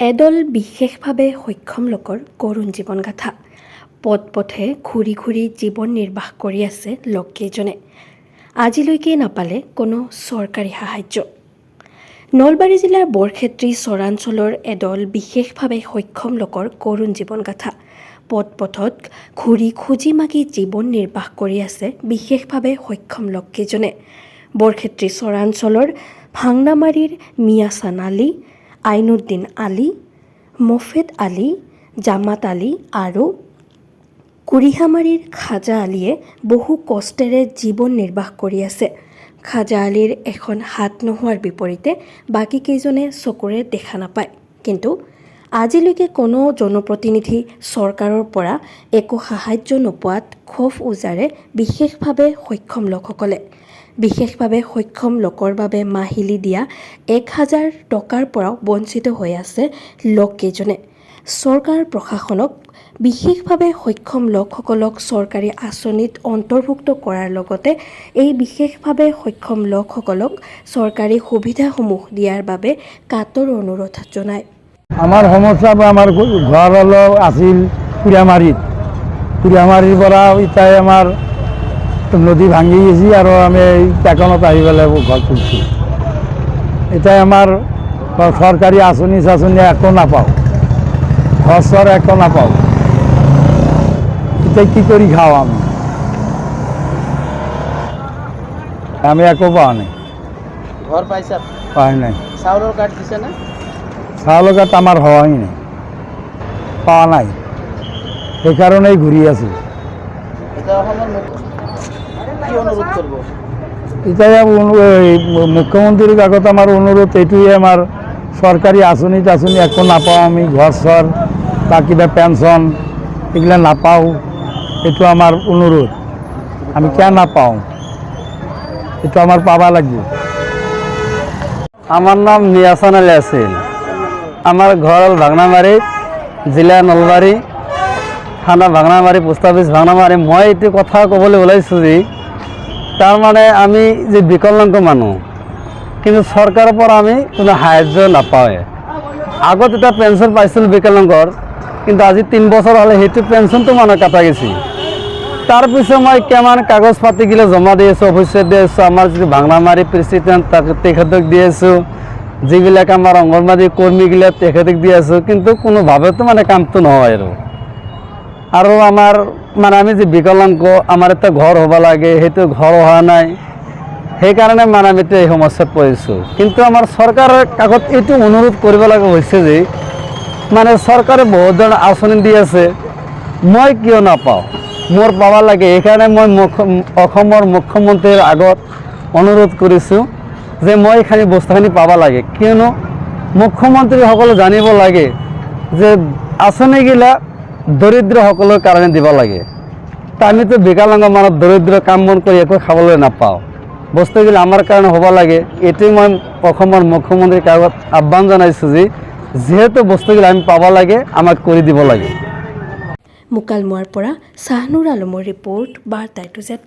এদল বিশেষভাৱে সক্ষম লোকৰ কৰুণ জীৱনগাথা। পথে ঘূৰি ঘূৰি জীৱন নিৰ্বাহ কৰি আছে লোককেইজনে। আজিলৈকে নাপালে কোনো চৰকাৰী সাহায্য। নলবাৰী জিলাৰ বৰক্ষেত্ৰী চৰাঞ্চলৰ এদল বিশেষভাৱে সক্ষম লোকৰ কৰুণ জীৱনগাথা। পথত ঘূৰি খুজি মাগি জীৱন নিৰ্বাহ কৰি আছে বিশেষভাৱে সক্ষম লোককেইজনে। বৰক্ষেত্ৰী চৰাঞ্চলৰ ভাংনামাৰীৰ মিয়াচান আলী, আইনুদ্দিন আলী, মফেদ আলী, জামাত আলী আৰু কুৰিহামাৰীৰ খাজা আলীয়ে বহু কষ্টেৰে জীৱন নিৰ্বাহ কৰি আছে। খাজা আলীৰ এখন হাত নোহোৱাৰ বিপৰীতে বাকীকেইজনে চকুৰে দেখা নাপায়। কিন্তু আজিলৈকে কোনো জনপ্ৰতিনিধি চৰকাৰৰ পৰা একো সাহায্য নোপোৱাত ক্ষোভ উজাৰে বিশেষভাৱে সক্ষম লোকসকলে। বিশেষভাৱে সক্ষম লোকৰ বাবে মাহিলী দিয়া 1,000 টকাৰ পৰাও বঞ্চিত হৈ আছে লোককেইজনে। চৰকাৰ প্ৰশাসনক বিশেষভাৱে সক্ষম লোকসকলক চৰকাৰী আঁচনিত অন্তৰ্ভুক্ত কৰাৰ লগতে এই বিশেষভাৱে সক্ষম লোকসকলক চৰকাৰী সুবিধাসমূহ দিয়াৰ বাবে কাতৰ অনুৰোধ জনায়। আমাৰ সমস্যা আমাৰ ঘৰ আছিল কুৰিয়ামাৰীৰ পৰা ইটাই আমাৰ নদী ভাঙি গৈছে আৰু আমি পেকনত আহি পেলাই ঘৰ তুলিছোঁ। এতিয়া আমাৰ চৰকাৰী আঁচনি একো নাপাওঁ, ঘৰ একো নাপাওঁ। এতিয়া কি কৰি খাওঁ আমি একো পোৱা নাই। ঘৰ পাইছা? পাই নাই। চাউলৰ কাৰ্ড দিছে না? চাউলৰ কাৰ্ড আমাৰ হোৱাই নাই, পোৱা নাই। সেইকাৰণেই ঘূৰি আছোঁ। এতিয়া অসমৰ কি অনুৰোধ কৰিব? এতিয়া মুখ্যমন্ত্ৰীৰ আগত আমাৰ অনুৰোধ এইটোৱে, আমাৰ চৰকাৰী আঁচনি একো নাপাওঁ আমি, ঘৰ বা কিবা পেঞ্চন এইগিলা নাপাওঁ। এইটো আমাৰ অনুৰোধ। আমি কিয় নাপাওঁ, এইটো আমাৰ পাব লাগিব। আমাৰ নাম মিয়াচান আলী আছিল। আমাৰ ঘৰ হল ভাংনামাৰি, জিলা নলবাৰী, থানা ভাংনামাৰি, পোষ্ট অফিস ভাংনামাৰি। মই এইটো কথা ক'বলৈ ওলাইছোঁ যে তাৰমানে আমি যে বিকলাংগ মানুহ, কিন্তু চৰকাৰৰ পৰা আমি কোনো সাহায্য নাপাওঁৱে। আগত এটা পেঞ্চন পাইছিলোঁ বিকলাংগৰ, কিন্তু আজি 3 বছৰ হ'লে সেইটো পেঞ্চনটো মানে কাটা গৈছে। তাৰপিছত মই কিমান কাগজ পাতিগিলা জমা দি আছোঁ, অফিচত দি আছোঁ, আমাৰ যিটো ভাংনামাৰী প্ৰেচিডেণ্ট তেখেতক দি আছোঁ, যিবিলাক আমাৰ অংগনবাদী কৰ্মীগিলা তেখেতক দি আছোঁ, কিন্তু কোনোভাৱেতো মানে কামটো নহয়। আৰু আমাৰ মানে আমি যে বিকলাংগ, আমাৰ এটা ঘৰ হ'ব লাগে, সেইটো ঘৰ হোৱা নাই। সেইকাৰণে মানে আমি এই সমস্যাত পৰিছোঁ। কিন্তু আমাৰ চৰকাৰৰ কাষত এইটো অনুৰোধ কৰিব লগা হৈছে যে মানে চৰকাৰে বহুত ধৰণৰ আঁচনি দি আছে, মই কিয় নাপাওঁ, মোৰ পাব লাগে। সেইকাৰণে মই অসমৰ মুখ্যমন্ত্ৰীৰ আগত অনুৰোধ কৰিছোঁ যে মই এইখিনি বস্তুখিনি পাব লাগে। কিয়নো মুখ্যমন্ত্ৰীসকলে জানিব লাগে যে আঁচনিগিলা দৰিদ্ৰসকলৰ কাৰণে দিব লাগে। আমিতো বিকলাংগ মানুহ, দৰিদ্ৰ কাম বন কৰি একো খাবলৈ নাপাওঁ। বস্তুগিলা আমাৰ কাৰণে হ'ব লাগে। এইটোৱে মই অসমৰ মুখ্যমন্ত্ৰীৰ আগত আহ্বান জনাইছোঁ যে যিহেতু বস্তুগিলা আমি পাব লাগে, আমাক কৰি দিব লাগে। মুকালমুৱাৰ পৰা শ্বাহনুৰ আলমৰ ৰিপৰ্ট, বাৰ্তা টু জেড।